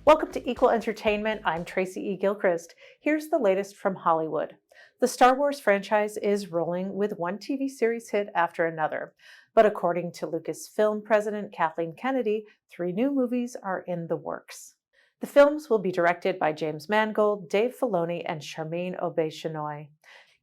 Welcome to Equal Entertainment. I'm Tracy E. Gilchrist. Here's the latest from Hollywood. The Star Wars franchise is rolling with one TV series hit after another. But according to Lucasfilm president Kathleen Kennedy, 3 new movies are in the works. The films will be directed by James Mangold, Dave Filoni, and Charmaine Obaid-Chinoy.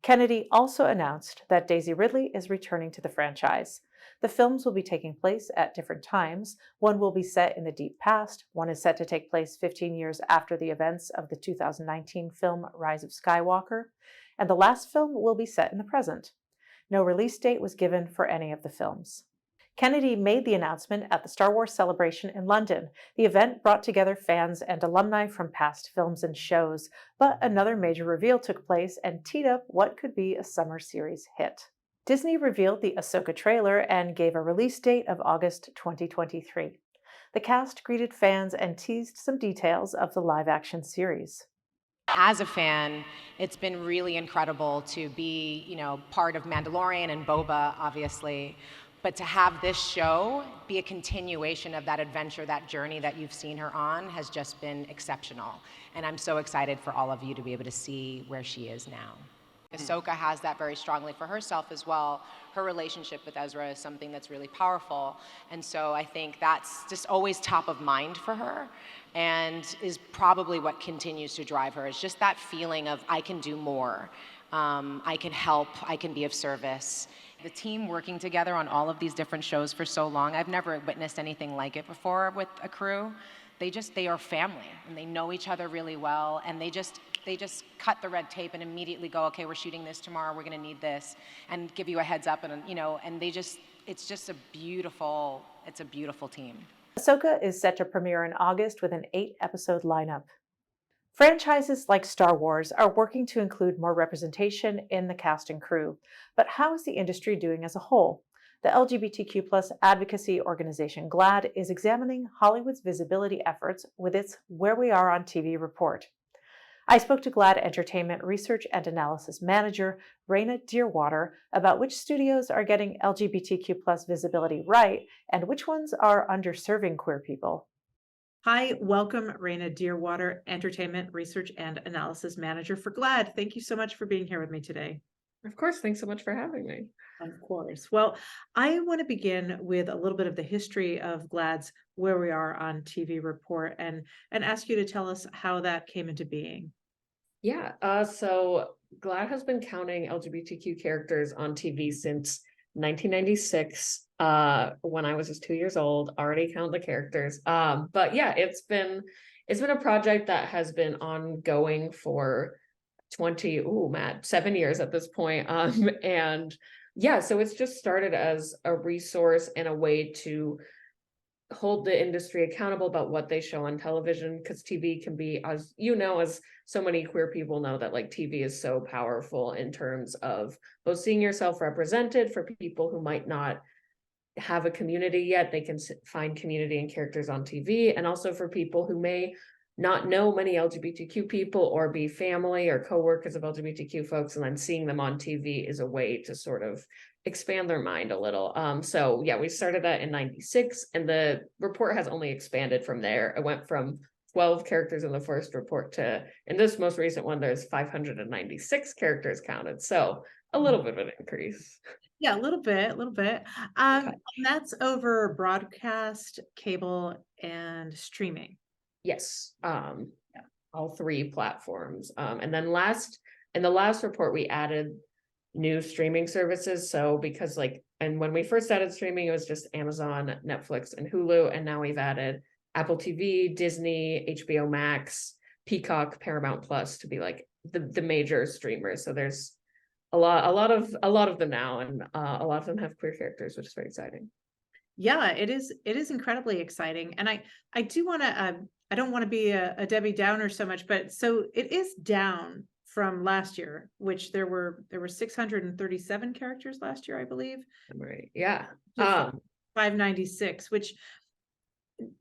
Kennedy also announced that Daisy Ridley is returning to the franchise. The films will be taking place at different times. One will be set in the deep past. One is set to take place 15 years after the events of the 2019 film Rise of Skywalker. And the last film will be set in the present. No release date was given for any of the films. Kennedy made the announcement at the Star Wars Celebration in London. The event brought together fans and alumni from past films and shows, but another major reveal took place and teed up what could be a summer series hit. Disney revealed the Ahsoka trailer and gave a release date of August 2023. The cast greeted fans and teased some details of the live-action series. As a fan, it's been really incredible to be, part of Mandalorian and Boba, obviously, but to have this show be a continuation of that adventure, that journey that you've seen her on has just been exceptional. And I'm so excited for all of you to be able to see where she is now. Ahsoka has that very strongly for herself as well. Her relationship with Ezra is something that's really powerful. And so I think that's just always top of mind for her and is probably what continues to drive her. It's just that feeling of I can do more. I can help, I can be of service. The team working together on all of these different shows for so long, I've never witnessed anything like it before with a crew. They are family and they know each other really well, and they just cut the red tape and immediately go, okay, we're shooting this tomorrow, we're gonna need this, and give you a heads up, and and it's just a beautiful team. Ahsoka is set to premiere in August with an 8-episode lineup. Franchises like Star Wars are working to include more representation in the cast and crew. But how is the industry doing as a whole? The LGBTQ+ advocacy organization GLAAD is examining Hollywood's visibility efforts with its Where We Are on TV report. I spoke to GLAAD Entertainment Research and Analysis Manager Raina Deerwater about which studios are getting LGBTQ+ visibility right and which ones are underserving queer people. Hi, welcome, Raina Deerwater, Entertainment Research and Analysis Manager for GLAAD. Thank you so much for being here with me today. Of course, thanks so much for having me. Of course. Well, I want to begin with a little bit of the history of GLAAD's Where We Are on TV report and ask you to tell us how that came into being. Yeah, so GLAAD has been counting LGBTQ characters on TV since 1996. When I was just 2 years old, already count the characters. But yeah, it's been a project that has been ongoing for 7 years at this point. And yeah, so it's just started as a resource and a way to hold the industry accountable about what they show on television, because TV can be, as so many queer people know, that like TV is so powerful in terms of both seeing yourself represented for people who might not have a community yet. They can find community and characters on TV, and also for people who may not know many LGBTQ people or be family or co-workers of LGBTQ folks, and then seeing them on TV is a way to sort of expand their mind a little. So yeah, we started that in 96, and the report has only expanded from there. It went from 12 characters in the first report to, in this most recent one, there's 596 characters counted. So a little bit of an increase. Yeah, a little bit. Okay. And that's over broadcast, cable, and streaming. Yes, all 3 platforms. And then in the last report, we added new streaming services. So because and when we first started streaming, it was just Amazon, Netflix, and Hulu. And now we've added Apple TV, Disney, HBO Max, Peacock, Paramount Plus to be like the major streamers. So there's a lot of them now, and a lot of them have queer characters, which is very exciting. Yeah, it is incredibly exciting. And I do want to I don't want to be a Debbie Downer so much, but so it is down from last year, which there were 637 characters last year, I believe. Right. Yeah. 596, which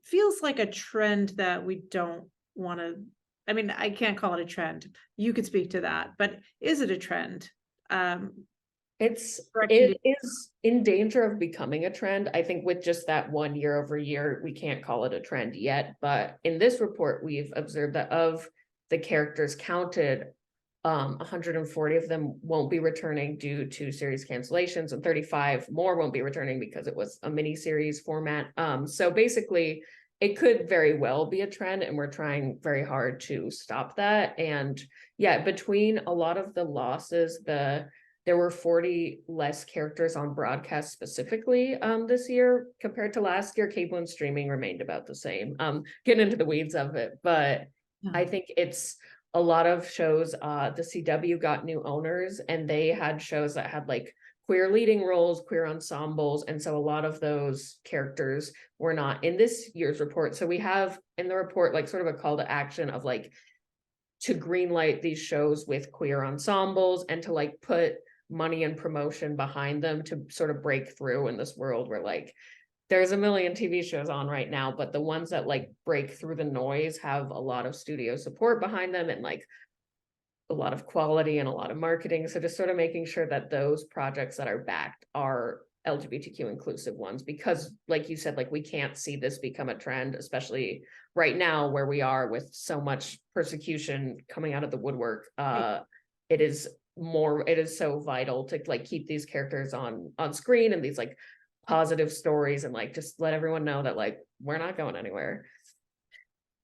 feels like a trend that we don't want to. I mean, I can't call it a trend. You could speak to that, but is it a trend? It is in danger of becoming a trend. I think with just that one year over year, we can't call it a trend yet. But in this report, we've observed that of the characters counted, 140 of them won't be returning due to series cancellations, and 35 more won't be returning because it was a mini series format. So basically, it could very well be a trend, and we're trying very hard to stop that. And yeah, between a lot of the losses, there were 40 less characters on broadcast specifically this year compared to last year. Cable and streaming remained about the same. Getting into the weeds of it, but I think it's a lot of shows. The CW got new owners, and they had shows that had like queer leading roles, queer ensembles, and so a lot of those characters were not in this year's report. So we have in the report like sort of a call to action of like to greenlight these shows with queer ensembles and to like put money and promotion behind them to sort of break through in this world where like there's a million TV shows on right now, but the ones that like break through the noise have a lot of studio support behind them and like a lot of quality and a lot of marketing. So just sort of making sure that those projects that are backed are LGBTQ inclusive ones, because like you said, like we can't see this become a trend, especially right now where we are with so much persecution coming out of the woodwork. It is so vital to like keep these characters on screen and these like positive stories and like just let everyone know that like we're not going anywhere.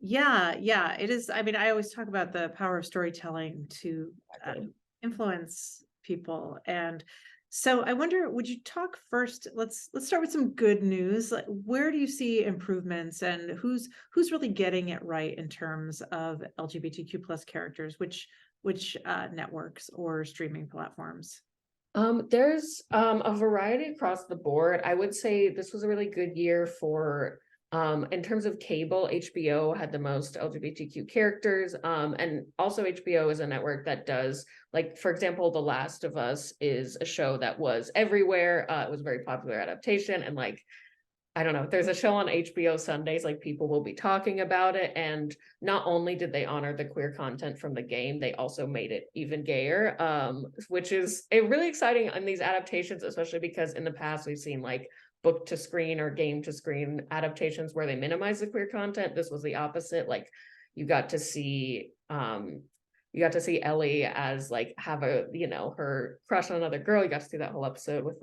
Yeah, it is. I mean, I always talk about the power of storytelling to influence people. And so I wonder, would you talk first? Let's start with some good news. Like, where do you see improvements, and who's really getting it right in terms of LGBTQ plus characters? Which networks or streaming platforms? There's a variety across the board. I would say this was a really good year for in terms of cable. HBO had the most LGBTQ characters, and also HBO is a network that does, like, for example, The Last of Us is a show that was everywhere. It was a very popular adaptation, and like I don't know, there's a show on HBO Sundays, like people will be talking about it. And not only did they honor the queer content from the game, they also made it even gayer, which is really exciting in these adaptations, especially because in the past we've seen like book to screen or game to screen adaptations where they minimize the queer content. This was the opposite. Like you got to see Ellie as like have a, her crush on another girl. You got to see that whole episode with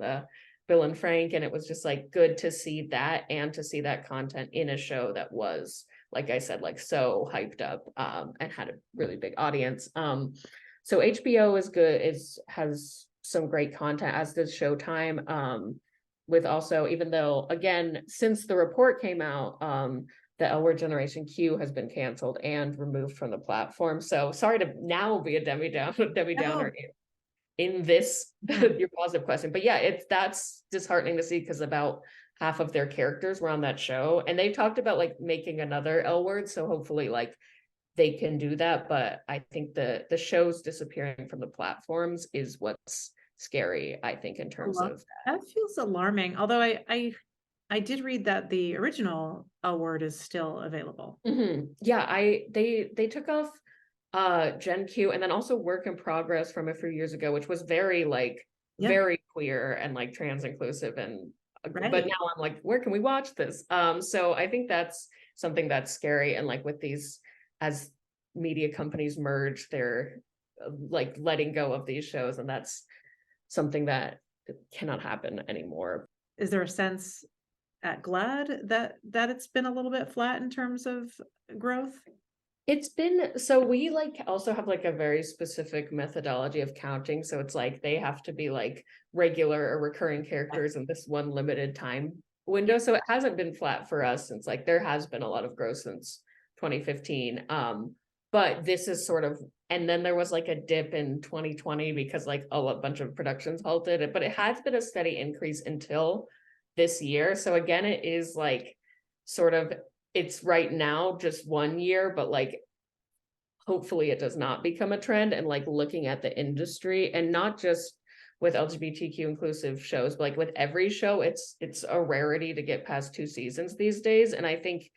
Bill and Frank, and it was just like good to see that and to see that content in a show that was, like I said, like so hyped up and had a really big audience. So HBO is good, has some great content, as does Showtime. With also, even though again, since the report came out, the L Word Generation Q has been canceled and removed from the platform. So sorry to now be a Debbie Downer in this your positive question, but yeah, that's disheartening to see because about half of their characters were on that show, and they talked about like making another L Word, so hopefully like they can do that. But I think the shows disappearing from the platforms is what's scary, I think, in terms of that feels alarming. Although I did read that the original L Word is still available. Yeah, they took off Gen Q and then also Work in Progress from a few years ago, which was very like very queer and like trans inclusive, and but now I'm like, where can we watch this? So I think that's something that's scary, and like with these, as media companies merge, they're like letting go of these shows, and that's something that cannot happen anymore. Is there a sense at GLAAD that it's been a little bit flat in terms of growth? It's been, so we like also have like a very specific methodology of counting. So it's like they have to be like regular or recurring characters in this one limited time window. So it hasn't been flat for us since like there has been a lot of growth since 2015. But this is sort of, and then there was like a dip in 2020 because like a bunch of productions halted it, but it has been a steady increase until this year. So again, it is like sort of, it's right now just 1 year, but like hopefully it does not become a trend. And like looking at the industry, and not just with LGBTQ inclusive shows, but like with every show, it's a rarity to get past 2 seasons these days. And I think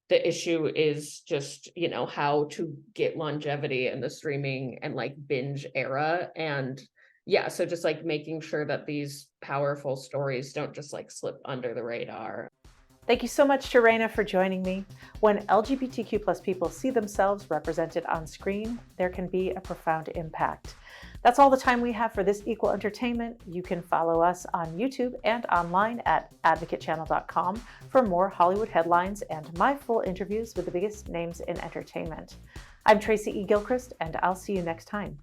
the issue is just, how to get longevity in the streaming and like binge era. And yeah, so just like making sure that these powerful stories don't just like slip under the radar. Thank you so much to Raina for joining me. When LGBTQ plus people see themselves represented on screen, there can be a profound impact. That's all the time we have for this Equal Entertainment. You can follow us on YouTube and online at advocatechannel.com for more Hollywood headlines and my full interviews with the biggest names in entertainment. I'm Tracy E. Gilchrist, and I'll see you next time.